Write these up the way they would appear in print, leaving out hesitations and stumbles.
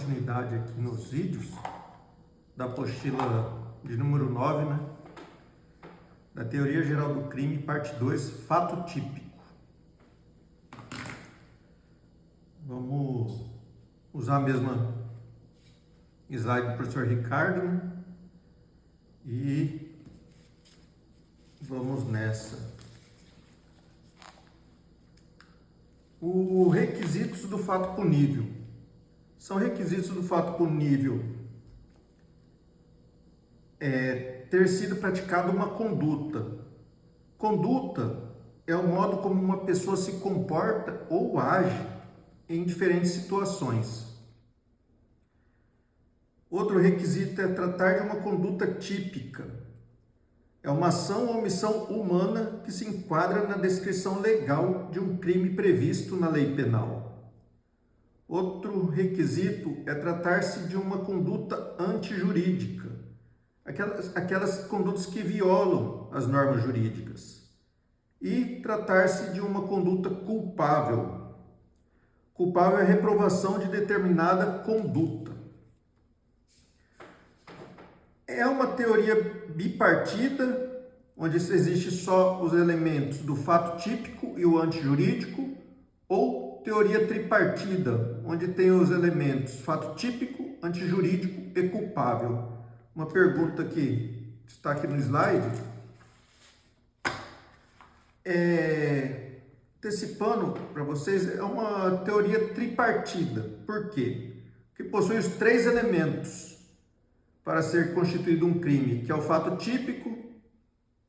continuidade aqui nos vídeos da apostila de número 9, né? Da Teoria Geral do Crime, parte 2, fato típico. Vamos usar a mesma slide do professor Ricardo, né? E vamos nessa. Os requisitos do fato punível. São requisitos do fato punível ter sido praticada uma conduta. Conduta é o modo como uma pessoa se comporta ou age em diferentes situações. Outro requisito é tratar de uma conduta típica. É uma ação ou omissão humana que se enquadra na descrição legal de um crime previsto na lei penal. Outro requisito é tratar-se de uma conduta antijurídica, aquelas condutas que violam as normas jurídicas. E tratar-se de uma conduta culpável. Culpável é a reprovação de determinada conduta. É uma teoria bipartida, onde existe só os elementos do fato típico e o antijurídico, ou teoria tripartida, onde tem os elementos fato típico, antijurídico e culpável. Uma pergunta que está aqui no slide, antecipando para vocês, é uma teoria tripartida. Por quê? Porque possui os três elementos para ser constituído um crime, que é o fato típico,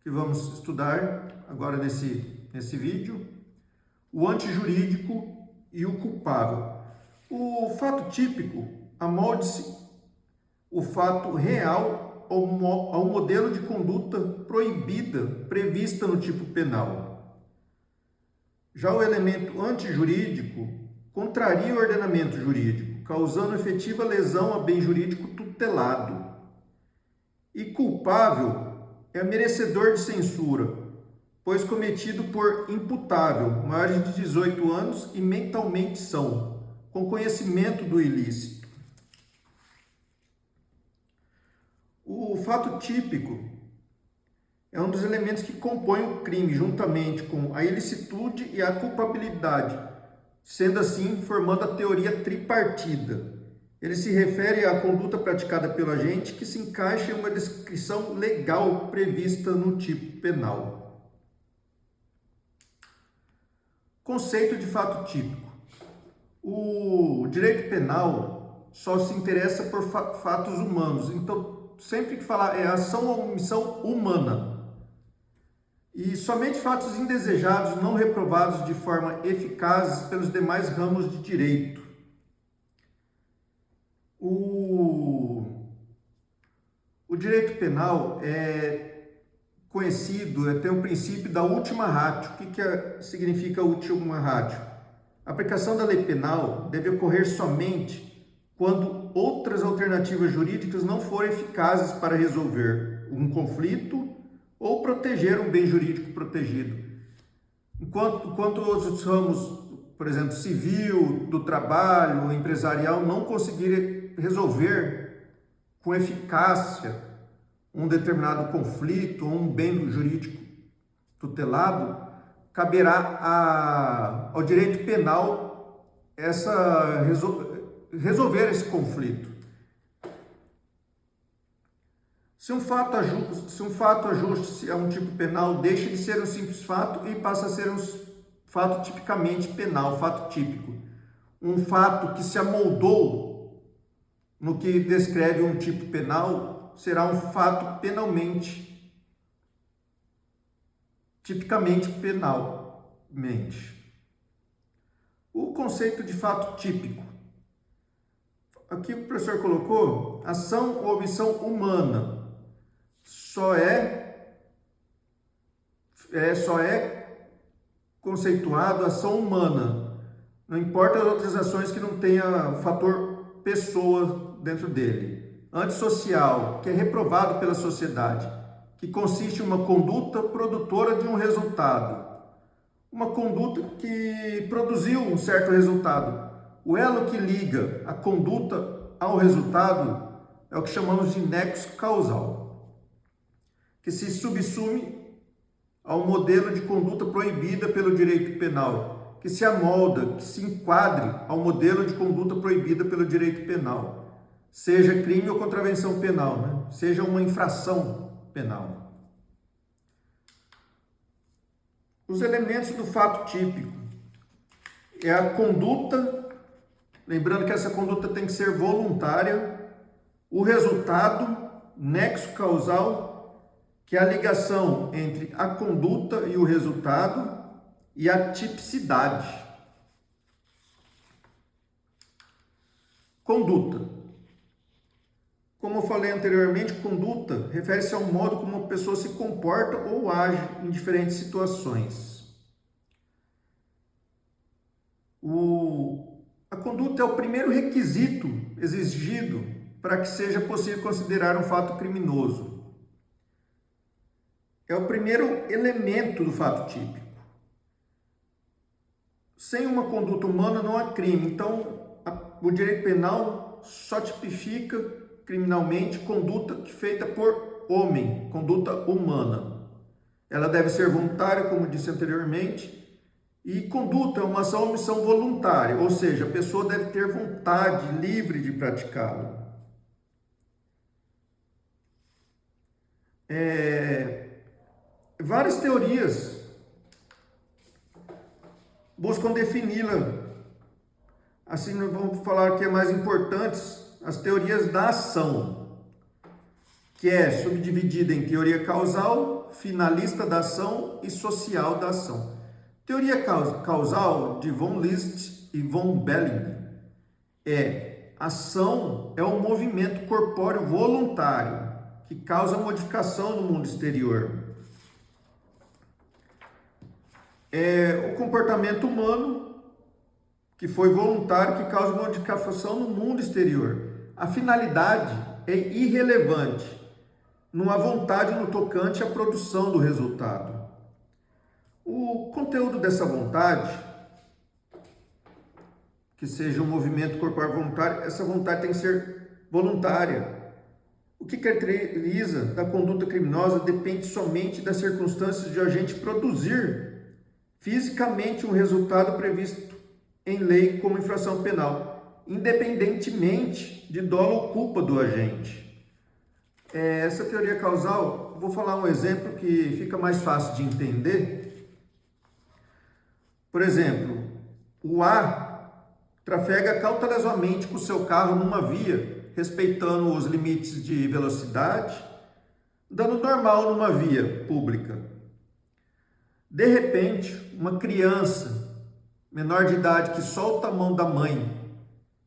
que vamos estudar agora nesse vídeo, o antijurídico e o culpável. O fato típico amolde-se o fato real ao modelo de conduta proibida prevista no tipo penal. Já o elemento antijurídico contraria o ordenamento jurídico, causando efetiva lesão a bem jurídico tutelado. E culpável é merecedor de censura, pois cometido por imputável, maiores de 18 anos e mentalmente são, com conhecimento do ilícito. O fato típico é um dos elementos que compõem o crime, juntamente com a ilicitude e a culpabilidade, sendo assim formando a teoria tripartida. Ele se refere à conduta praticada pelo agente que se encaixa em uma descrição legal prevista no tipo penal. Conceito de fato típico. O direito penal só se interessa por fatos humanos. Então, sempre que falar é ação ou omissão humana. E somente fatos indesejados, não reprovados de forma eficaz pelos demais ramos de direito. O direito penal é conhecido, tem o princípio da ultima ratio. O que significa ultima ratio? A aplicação da lei penal deve ocorrer somente quando outras alternativas jurídicas não forem eficazes para resolver um conflito ou proteger um bem jurídico protegido. Enquanto outros ramos, por exemplo, civil, do trabalho, empresarial, não conseguirem resolver com eficácia um determinado conflito ou um bem jurídico tutelado, caberá ao direito penal resolver esse conflito. Se um fato ajuste-se a um tipo penal, deixa de ser um simples fato e passa a ser um fato tipicamente penal, fato típico. Um fato que se amoldou no que descreve um tipo penal será um fato tipicamente penalmente. O conceito de fato típico. Aqui o professor colocou ação ou omissão humana. Só é conceituado ação humana. Não importa as outras ações que não tenha fator pessoa dentro dele. Antissocial, que é reprovado pela sociedade, que consiste em uma conduta produtora de um resultado. Uma conduta que produziu um certo resultado. O elo que liga a conduta ao resultado é o que chamamos de nexo causal, que se subsume ao modelo de conduta proibida pelo direito penal, que se amolda, que se enquadre ao modelo de conduta proibida pelo direito penal, seja crime ou contravenção penal, né? Seja uma infração penal. Os elementos do fato típico é a conduta, lembrando que essa conduta tem que ser voluntária, o resultado, nexo causal, que é a ligação entre a conduta e o resultado, e a tipicidade. Conduta. Como eu falei anteriormente, conduta refere-se ao modo como uma pessoa se comporta ou age em diferentes situações. A conduta é o primeiro requisito exigido para que seja possível considerar um fato criminoso. É o primeiro elemento do fato típico. Sem uma conduta humana não há crime. Então, o direito penal só tipifica criminalmente conduta feita por homem, conduta humana. Ela deve ser voluntária, como disse anteriormente, e conduta é uma ação ou omissão voluntária, ou seja, a pessoa deve ter vontade livre de praticá-la. Várias teorias buscam defini-la. Assim, nós vamos falar que é mais importantes as teorias da ação, que é subdividida em teoria causal, finalista da ação e social da ação. Teoria causal de von List e von Belling ação é um movimento corpóreo voluntário que causa modificação no mundo exterior. É o comportamento humano que foi voluntário que causa modificação no mundo exterior. A finalidade é irrelevante, não há vontade no tocante à produção do resultado. O conteúdo dessa vontade, que seja um movimento corporal voluntário, essa vontade tem que ser voluntária. O que caracteriza da conduta criminosa depende somente das circunstâncias de o agente produzir fisicamente um resultado previsto em lei como infração penal, independentemente de dolo ou culpa do agente. Essa teoria causal, vou falar um exemplo que fica mais fácil de entender. Por exemplo, o A trafega cautelosamente com o seu carro numa via, respeitando os limites de velocidade, dando normal numa via pública. De repente, uma criança menor de idade que solta a mão da mãe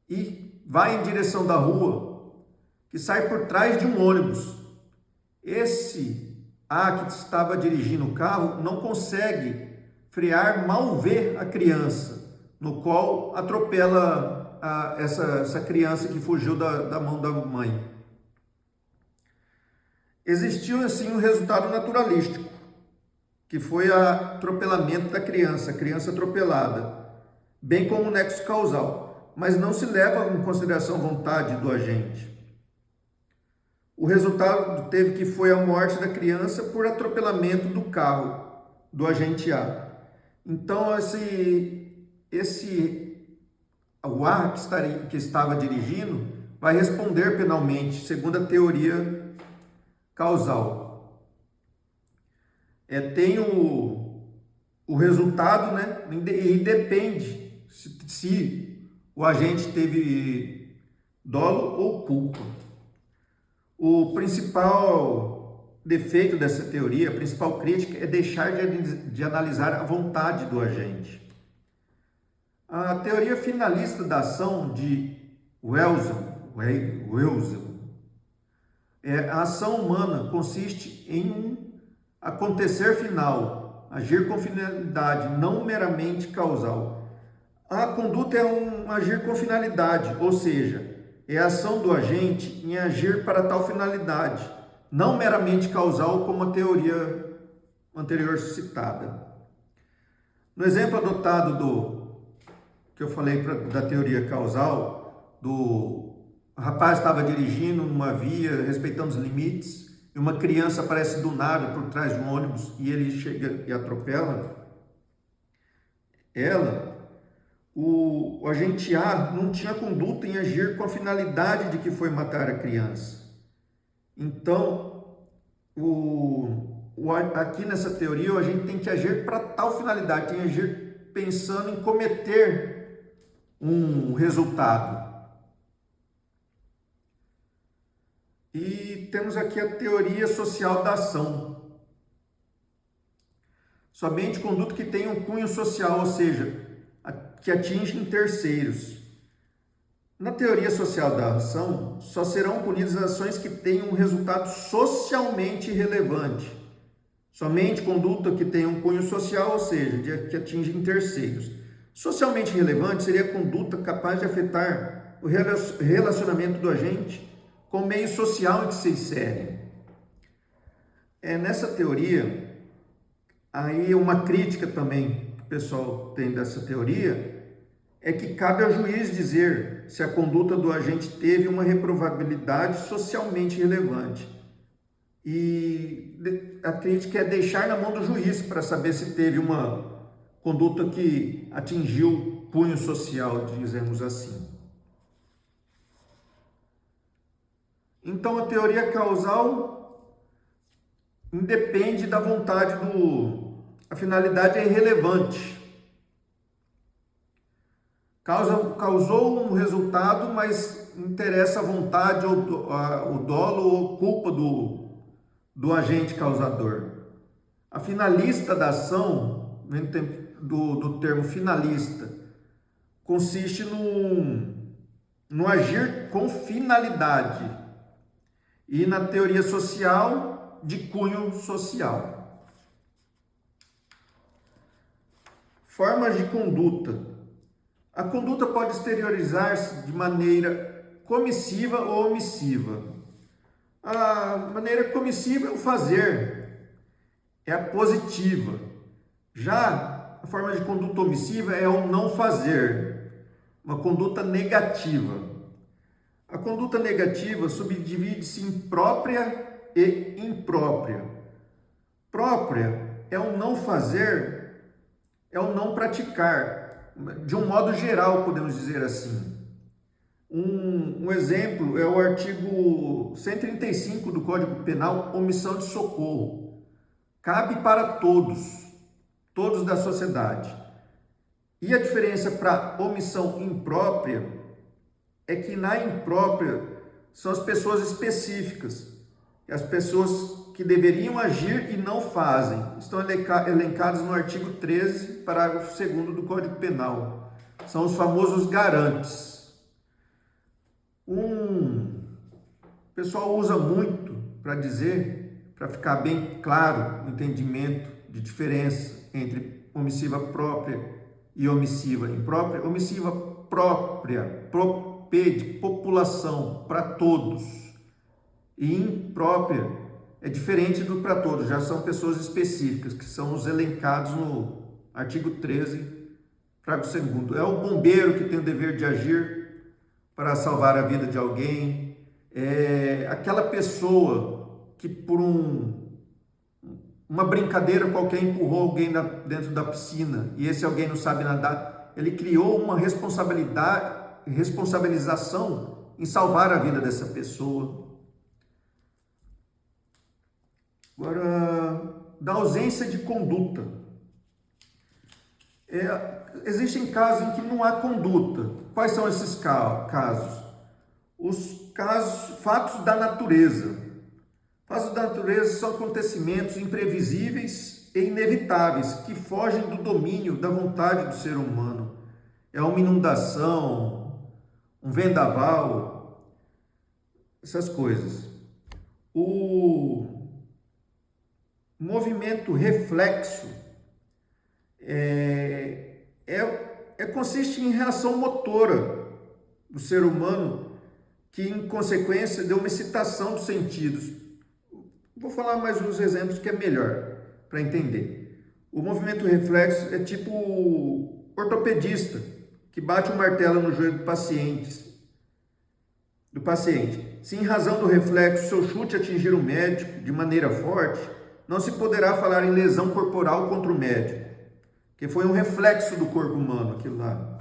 e vai em direção da rua, que sai por trás de um ônibus. Esse A que estava dirigindo o carro não consegue frear, mal vê a criança, no qual atropela essa criança que fugiu da mão da mãe. Existiu assim um resultado naturalístico, que foi o atropelamento da criança, a criança atropelada, bem como o nexo causal, mas não se leva em consideração a vontade do agente. O resultado foi a morte da criança por atropelamento do carro do agente A. Então, o A que estava dirigindo vai responder penalmente, segundo a teoria causal. Tem o resultado, né? E depende se o agente teve dolo ou culpa. O principal defeito dessa teoria, a principal crítica, é deixar de analisar a vontade do agente. A teoria finalista da ação de Welsel, a ação humana consiste em um acontecer final, agir com finalidade, não meramente causal. A conduta é um agir com finalidade, ou seja, é a ação do agente em agir para tal finalidade, não meramente causal, como a teoria anterior citada. No exemplo adotado que eu falei da teoria causal, O rapaz estava dirigindo numa via, respeitando os limites, e uma criança aparece do nada por trás de um ônibus e ele chega e atropela ela. O agente A não tinha conduta em agir com a finalidade de que foi matar a criança. Então, aqui nessa teoria, a gente tem que agir para tal finalidade, tem que agir pensando em cometer um resultado. E temos aqui a teoria social da ação. Somente conduta que tem um cunho social, ou seja, que atingem terceiros. Na teoria social da ação, só serão punidas as ações que tenham um resultado socialmente relevante. Somente conduta que tenha um cunho social, ou seja, que atingem terceiros. Socialmente relevante seria a conduta capaz de afetar o relacionamento do agente com o meio social em que se insere. Nessa teoria, aí uma crítica também que o pessoal tem dessa teoria é que cabe ao juiz dizer se a conduta do agente teve uma reprovabilidade socialmente relevante. E a crítica é deixar na mão do juiz para saber se teve uma conduta que atingiu cunho social, dizemos assim. Então, a teoria causal independe da vontade a finalidade é irrelevante. Causou um resultado, mas interessa a vontade, o dolo ou culpa do agente causador. A finalista da ação, do termo finalista, consiste no agir com finalidade. E na teoria social, de cunho social. Formas de conduta. A conduta pode exteriorizar-se de maneira comissiva ou omissiva. A maneira comissiva é o fazer, é a positiva. Já a forma de conduta omissiva é o não fazer, uma conduta negativa. A conduta negativa subdivide-se em própria e imprópria. Própria é o não fazer, é o não praticar. De um modo geral, podemos dizer assim. Um exemplo é o artigo 135 do Código Penal, omissão de socorro. Cabe para todos da sociedade. E a diferença para omissão imprópria é que na imprópria são as pessoas específicas, as pessoas que deveriam agir e não fazem. Estão elencadas no artigo 13, parágrafo 2º do Código Penal. São os famosos garantes. O pessoal usa muito para dizer, para ficar bem claro o entendimento de diferença entre omissiva própria e omissiva imprópria. Omissiva própria, de população, para todos. E imprópria é diferente do para todos, já são pessoas específicas, que são os elencados no artigo 13, parágrafo 2º. É o bombeiro que tem o dever de agir para salvar a vida de alguém. É aquela pessoa que por uma brincadeira qualquer empurrou alguém dentro da piscina e esse alguém não sabe nadar. Ele criou uma responsabilização em salvar a vida dessa pessoa. Agora, da ausência de conduta. Existem casos em que não há conduta. Quais são esses casos? Fatos da natureza. Fatos da natureza são acontecimentos imprevisíveis e inevitáveis que fogem do domínio da vontade do ser humano. É uma inundação, um vendaval, essas coisas. O movimento reflexo consiste em reação motora do ser humano que, em consequência de uma excitação dos sentidos. Vou falar mais uns exemplos que é melhor para entender. O movimento reflexo é tipo ortopedista, que bate um martelo no joelho do paciente do paciente. Se em razão do reflexo seu chute atingir o médico de maneira forte, não se poderá falar em lesão corporal contra o médico, que foi um reflexo do corpo humano, aquilo lá.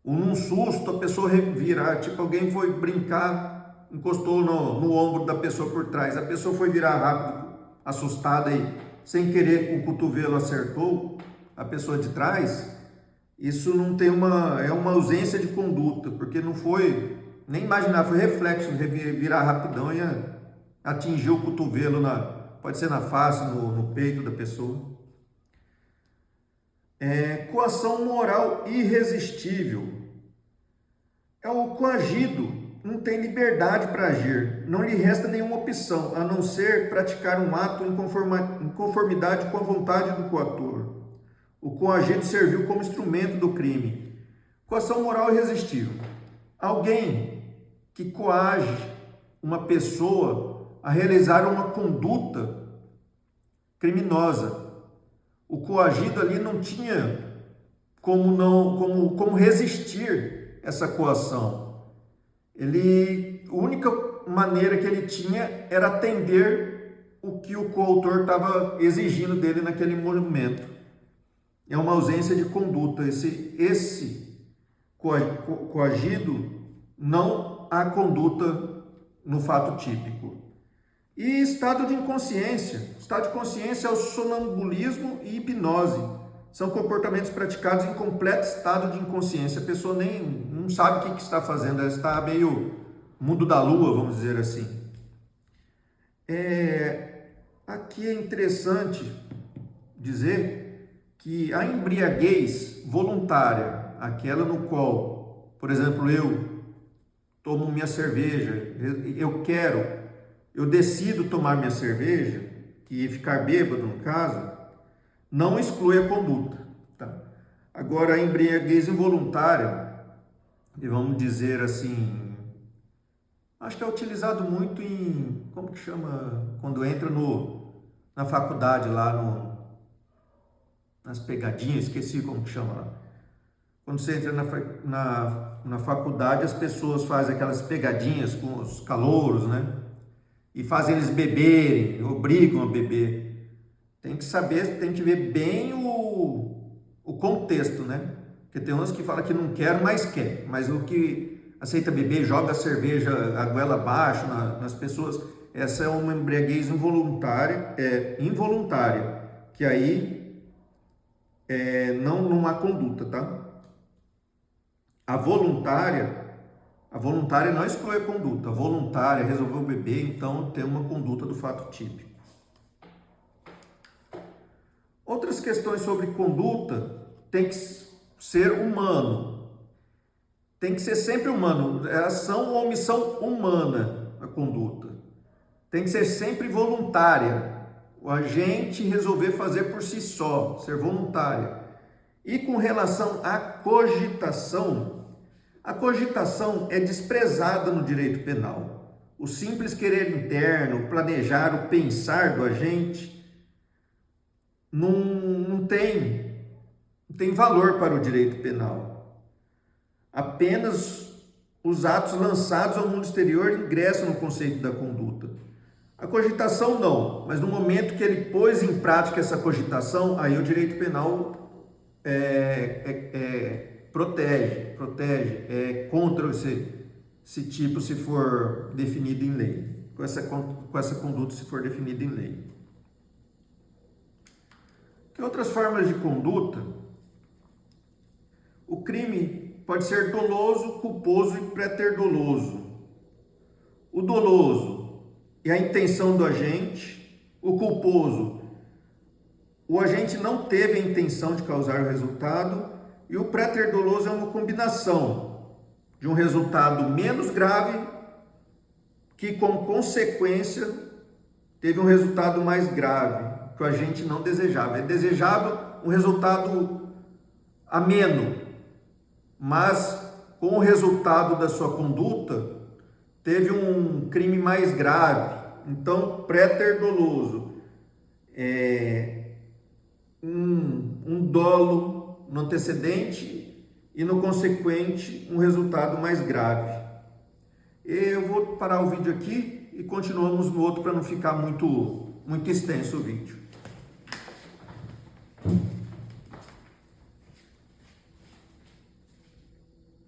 Ou num susto, a pessoa virar, tipo alguém foi brincar, encostou no ombro da pessoa por trás, a pessoa foi virar rápido, assustada e sem querer o cotovelo acertou a pessoa de trás. Isso não tem é uma ausência de conduta, porque não foi, nem imaginar, foi reflexo, virar rapidão e atingir o cotovelo, pode ser na face, no peito da pessoa. Coação moral irresistível. O coagido não tem liberdade para agir, não lhe resta nenhuma opção, a não ser praticar um ato em conformidade com a vontade do coator. O coagido serviu como instrumento do crime. Coação moral irresistível. Alguém que coage uma pessoa a realizar uma conduta criminosa. O coagido ali não tinha como resistir essa coação. A única maneira que ele tinha era atender o que o coautor estava exigindo dele naquele momento. É uma ausência de conduta. Esse coagido não há conduta no fato típico. E estado de inconsciência. Estado de consciência é o sonambulismo e hipnose. São comportamentos praticados em completo estado de inconsciência. A pessoa nem não sabe o que está fazendo, ela está meio mundo da lua, vamos dizer assim. Aqui é interessante dizer que a embriaguez voluntária, aquela no qual, por exemplo, eu tomo minha cerveja, eu decido tomar minha cerveja e ficar bêbado, no caso, não exclui a conduta. Tá? Agora, a embriaguez involuntária, e vamos dizer assim, acho que é utilizado muito como que chama, quando entra na faculdade lá nas pegadinhas, esqueci como que chama lá. Quando você entra na faculdade, as pessoas fazem aquelas pegadinhas com os calouros, né? E fazem eles beberem, obrigam a beber. Tem que saber, tem que ver bem o contexto, né? Porque tem uns que falam que não quer, mas quer. Mas o que aceita beber, joga a cerveja, a goela abaixo nas pessoas. Essa é uma embriaguez involuntária, que aí não há conduta, tá? A voluntária não exclui a conduta. A voluntária resolveu beber, então tem uma conduta do fato típico. Outras questões sobre conduta, tem que ser humano. Tem que ser sempre humano. É ação ou omissão humana a conduta. Tem que ser sempre voluntária. O agente resolver fazer por si só, ser voluntária. E com relação à cogitação, a cogitação é desprezada no direito penal. O simples querer interno, o planejar, o pensar do agente não tem valor para o direito penal. Apenas os atos lançados ao mundo exterior ingressam no conceito da conduta. A cogitação não, mas no momento que ele pôs em prática essa cogitação, aí o direito penal protege, é contra esse tipo se for definido em lei, com essa conduta se for definida em lei. Que outras formas de conduta? O crime pode ser doloso, culposo e préter-doloso. O doloso é a intenção do agente, o culposo, o agente não teve a intenção de causar o resultado, e o préter-doloso é uma combinação de um resultado menos grave que, como consequência, teve um resultado mais grave, que o agente não desejava. Ele desejava um resultado ameno, mas com o resultado da sua conduta, teve um crime mais grave. Então, préter-doloso é um dolo no antecedente e no consequente um resultado mais grave. Eu vou parar o vídeo aqui e continuamos no outro para não ficar muito extenso o vídeo.